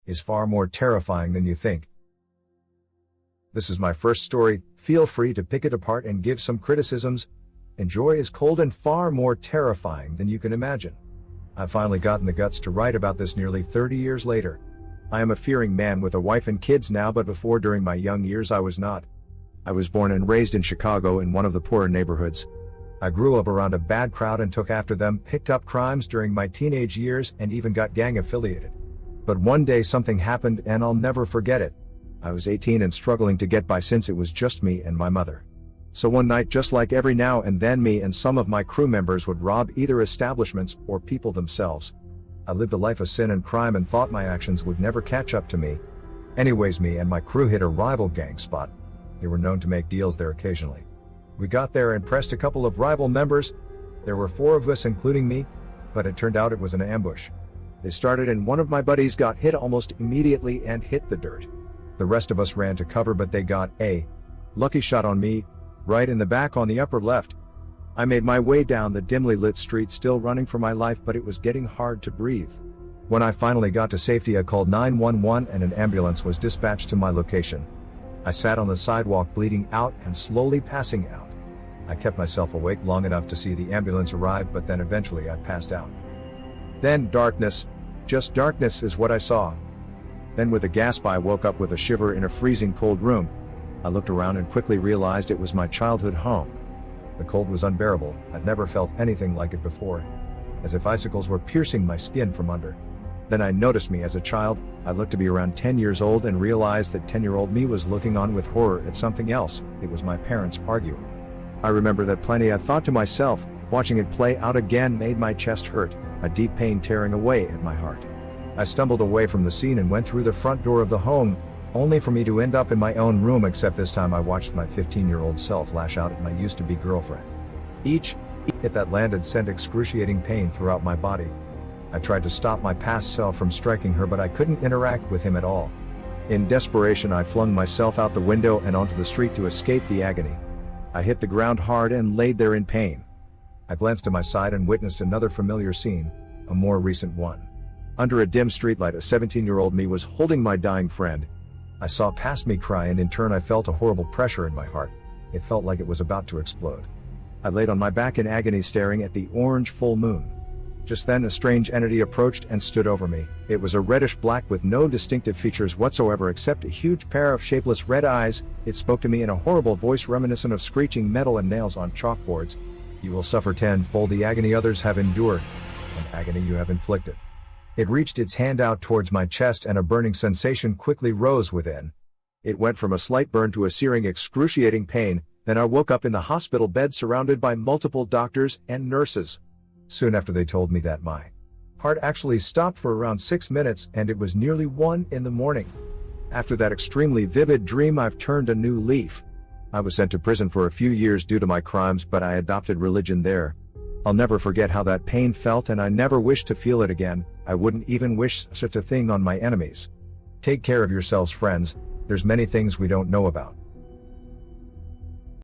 is far more terrifying than you think. This is my first story. Feel free to pick it apart and give some criticisms. Enjoy is cold and far more terrifying than you can imagine. I've finally gotten the guts to write about this nearly 30 years later. I am a fearing man with a wife and kids now, but before, during my young years, I was not. I was born and raised in Chicago in one of the poorer neighborhoods. I grew up around a bad crowd and took after them, picked up crimes during my teenage years, and even got gang affiliated. But one day something happened and I'll never forget it. I was 18 and struggling to get by since it was just me and my mother. So one night, just like every now and then, me and some of my crew members would rob either establishments or people themselves. I lived a life of sin and crime and thought my actions would never catch up to me. Anyways, me and my crew hit a rival gang spot. They were known to make deals there occasionally. We got there and pressed a couple of rival members. There were 4 of us including me, but it turned out it was an ambush. They started and one of my buddies got hit almost immediately and hit the dirt. The rest of us ran to cover, but they got a lucky shot on me, right in the back on the upper left. I made my way down the dimly lit street, still running for my life, but it was getting hard to breathe. When I finally got to safety, I called 911 and an ambulance was dispatched to my location. I sat on the sidewalk bleeding out and slowly passing out. I kept myself awake long enough to see the ambulance arrive, but then eventually I passed out. Then darkness, just darkness is what I saw. Then with a gasp I woke up with a shiver in a freezing cold room. I looked around and quickly realized it was my childhood home. The cold was unbearable. I'd never felt anything like it before. As if icicles were piercing my skin from under. Then I noticed me as a child. I looked to be around 10 years old and realized that 10-year-old me was looking on with horror at something else. It was my parents arguing. I remember that plenty. I thought to myself, watching it play out again made my chest hurt, a deep pain tearing away at my heart. I stumbled away from the scene and went through the front door of the home, only for me to end up in my own room, except this time I watched my 15-year-old self lash out at my used-to-be girlfriend. Each hit that landed sent excruciating pain throughout my body. I tried to stop my past self from striking her, but I couldn't interact with him at all. In desperation, I flung myself out the window and onto the street to escape the agony. I hit the ground hard and laid there in pain. I glanced to my side and witnessed another familiar scene, a more recent one. Under a dim streetlight, a 17-year-old me was holding my dying friend. I saw past me cry, and in turn I felt a horrible pressure in my heart. It felt like it was about to explode. I laid on my back in agony, staring at the orange full moon. Just then a strange entity approached and stood over me. It was a reddish black with no distinctive features whatsoever except a huge pair of shapeless red eyes. It spoke to me in a horrible voice reminiscent of screeching metal and nails on chalkboards. You will suffer tenfold the agony others have endured, and agony you have inflicted. It reached its hand out towards my chest, and a burning sensation quickly rose within. It went from a slight burn to a searing, excruciating pain. Then I woke up in the hospital bed surrounded by multiple doctors and nurses. Soon after, they told me that my heart actually stopped for around 6 minutes, and it was nearly 1 in the morning. After that extremely vivid dream, I've turned a new leaf. I was sent to prison for a few years due to my crimes, but I adopted religion there. I'll never forget how that pain felt, and I never wish to feel it again. I wouldn't even wish such a thing on my enemies. Take care of yourselves, friends. There's many things we don't know about.